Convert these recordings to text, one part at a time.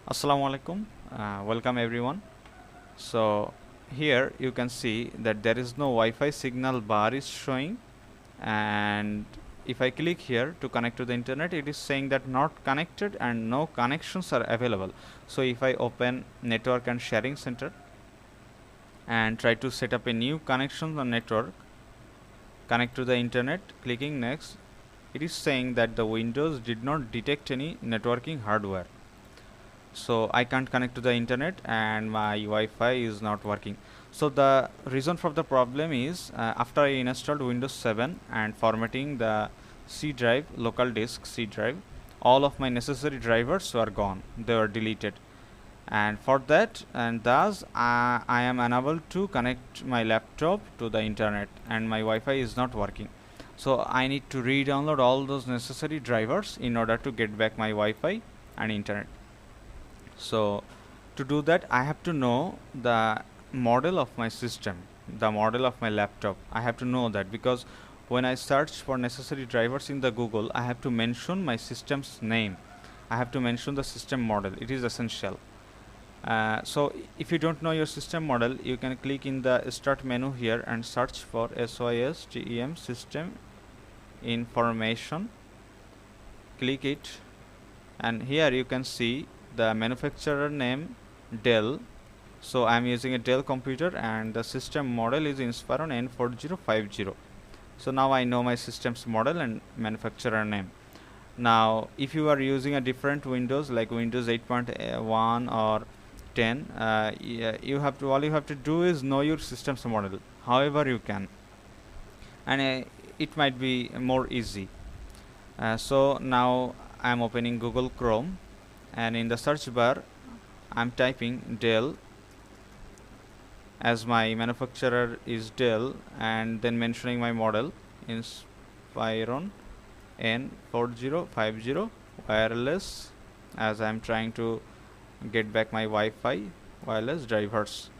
Assalamu alaikum. Welcome everyone. So here you can see that there is no Wi-Fi signal bar is showing, and if I click here to connect to the internet, it is saying that not connected and no connections are available. So if I open network and sharing center and try to set up a new connection on network, connect to the internet, clicking next, it is saying that the Windows did not detect any networking hardware. So I can't connect to the internet and my Wi-Fi is not working. So the reason for the problem is after I installed Windows 7 and formatting the C drive, local disk C drive, all of my necessary drivers were gone. They were deleted, and for that and thus I am unable to connect my laptop to the internet and my Wi-Fi is not working. So I need to re-download all those necessary drivers in order to get back my Wi-Fi and internet. So to do that, I have to know the model of my system, the model of my laptop. I have to know that, because when I search for necessary drivers in the Google, I have to mention my system's name. I have to mention the system model. It is essential. So if you don't know your system model, you can click in the start menu here and search for SYSTEM system information. Click it, and here you can see the manufacturer name Dell. So I am using a Dell computer and the system model is Inspiron N4050. So now I know my system's model and manufacturer name. Now if you are using a different Windows like Windows 8.1 or 10, all you have to do is know your system's model however you can, and it might be more easy. So now I am opening Google Chrome, and in the search bar I'm typing Dell, as my manufacturer is Dell, and then mentioning my model Inspiron N4050 wireless, as I'm trying to get back my Wi-Fi wireless drivers.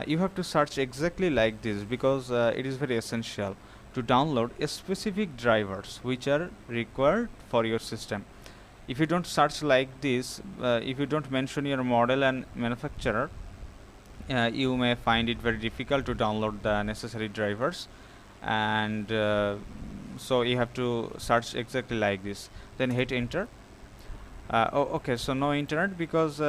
You have to search exactly like this, because it is very essential to download specific drivers which are required for your system. If you don't search like this, if you don't mention your model and manufacturer, you may find it very difficult to download the necessary drivers, and so you have to search exactly like this, then hit enter. Okay, so no internet, because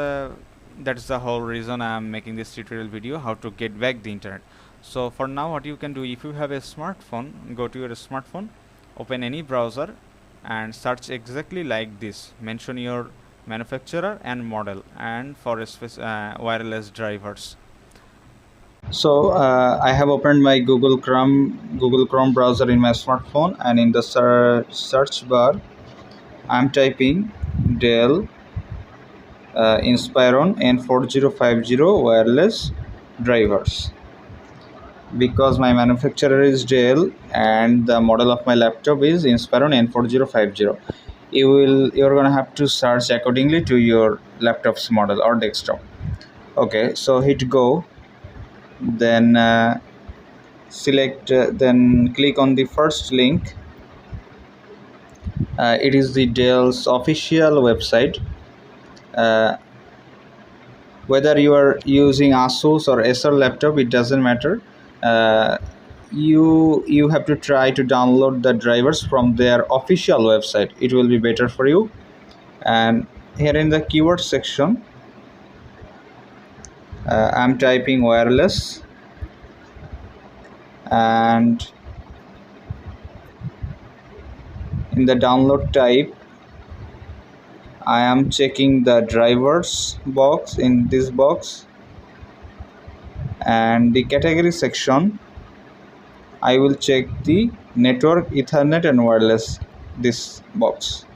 that's the whole reason I am making this tutorial video, how to get back the internet. So for now, what you can do, if you have a smartphone, go to your smartphone, open any browser and search exactly like this, mention your manufacturer and model, and for wireless drivers. So I have opened my Google Chrome browser in my smartphone, and in the search bar I'm typing Dell Inspiron N4050 wireless drivers. Because my manufacturer is Dell and the model of my laptop is Inspiron N4050, you're gonna have to search accordingly to your laptop's model or desktop. Okay, so hit go, then then click on the first link. It is the Dell's official website. Whether you are using Asus or Acer laptop, it doesn't matter. uh, you have to try to download the drivers from their official website. It will be better for you. And here in the keyword section, I'm typing wireless, and in the download type I am checking the drivers box in this box, and the category section I will check the network, Ethernet and wireless, this box.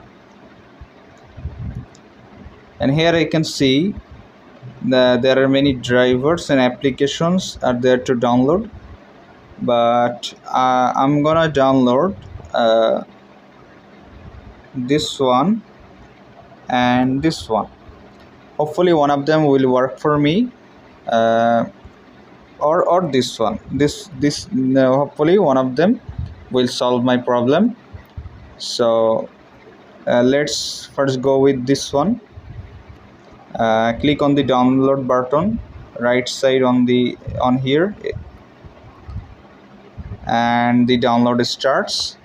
And here I can see there are many drivers and applications are there to download, but I'm gonna download this one and this one. Hopefully one of them will work for me, or this one. This no, hopefully one of them will solve my problem. So let's first go with this one. Click on the download button right side on here, and the download starts.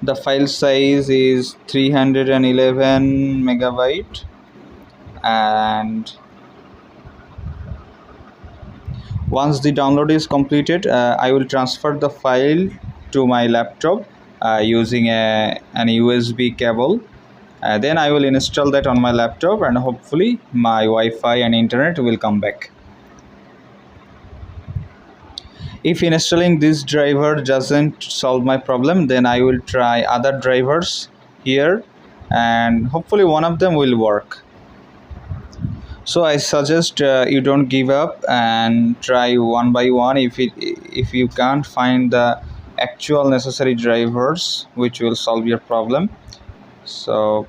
The file size is 311 megabyte, and once the download is completed, I will transfer the file to my laptop using an USB cable. Then I will install that on my laptop, and hopefully my Wi-Fi and internet will come back. If installing this driver doesn't solve my problem, then I will try other drivers here, and hopefully one of them will work. So I suggest you don't give up and try one by one. If you can't find the actual necessary drivers which will solve your problem. So,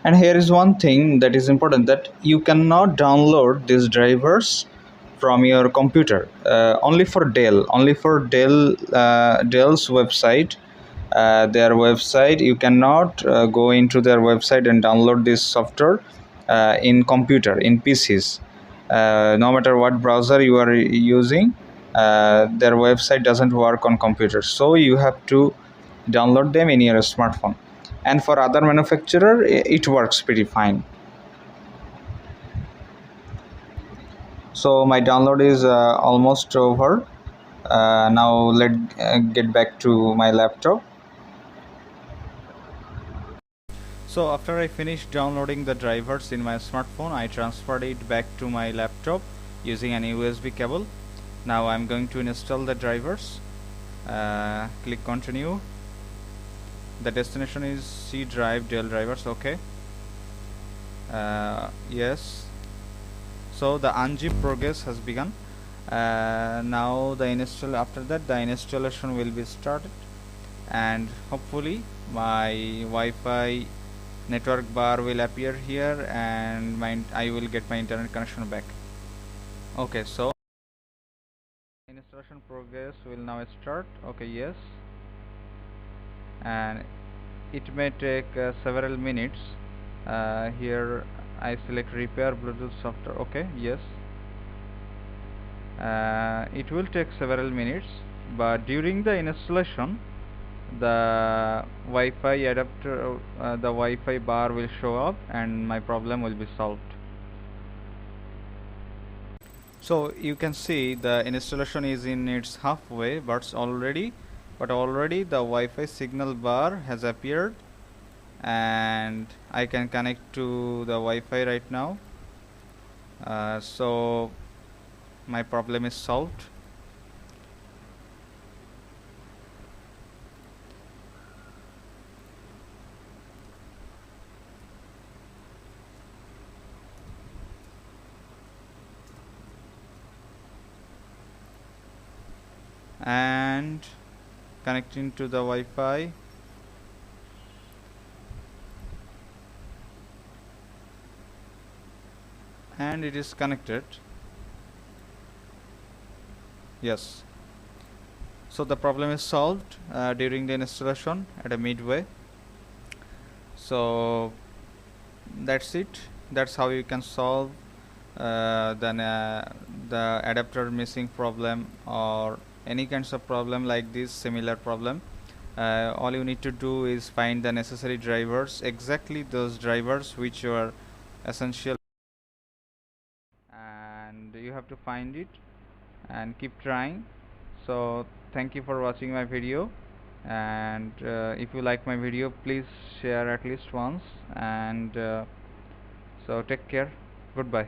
and here is one thing that is important, that you cannot download these drivers from your computer. Only for Dell's website, their website, you cannot go into their website and download this software in computer, in PCs. No matter what browser you are using, their website doesn't work on computers, so you have to download them in your smartphone. And for other manufacturer, it works pretty fine. So my download is almost over. Now let's get back to my laptop. So after I finished downloading the drivers in my smartphone, I transferred it back to my laptop using an USB cable. Now I'm going to install the drivers. Click continue. The destination is C drive Dell drivers. Okay. Yes. So the unzip progress has begun. Now after that the installation will be started, and hopefully my Wi-Fi network bar will appear here, and I will get my internet connection back. Okay, so installation progress will now start. Okay, yes, and it may take several minutes. Here I select repair Bluetooth software. Okay, yes. It will take several minutes, but during the installation the Wi-Fi adapter, the Wi-Fi bar will show up and my problem will be solved. So you can see the installation is in its halfway, but already the Wi-Fi signal bar has appeared, and I can connect to the Wi-Fi right now. So my problem is solved. And connecting to the Wi-Fi. And it is connected. Yes. So the problem is solved during the installation at a midway. So that's it. That's how you can solve the adapter missing problem, or any kinds of problem like this, similar problem. All you need to do is find the necessary drivers, exactly those drivers which are essential, and you have to find it and keep trying. So thank you for watching my video, and if you like my video, please share at least once, and so take care. Goodbye.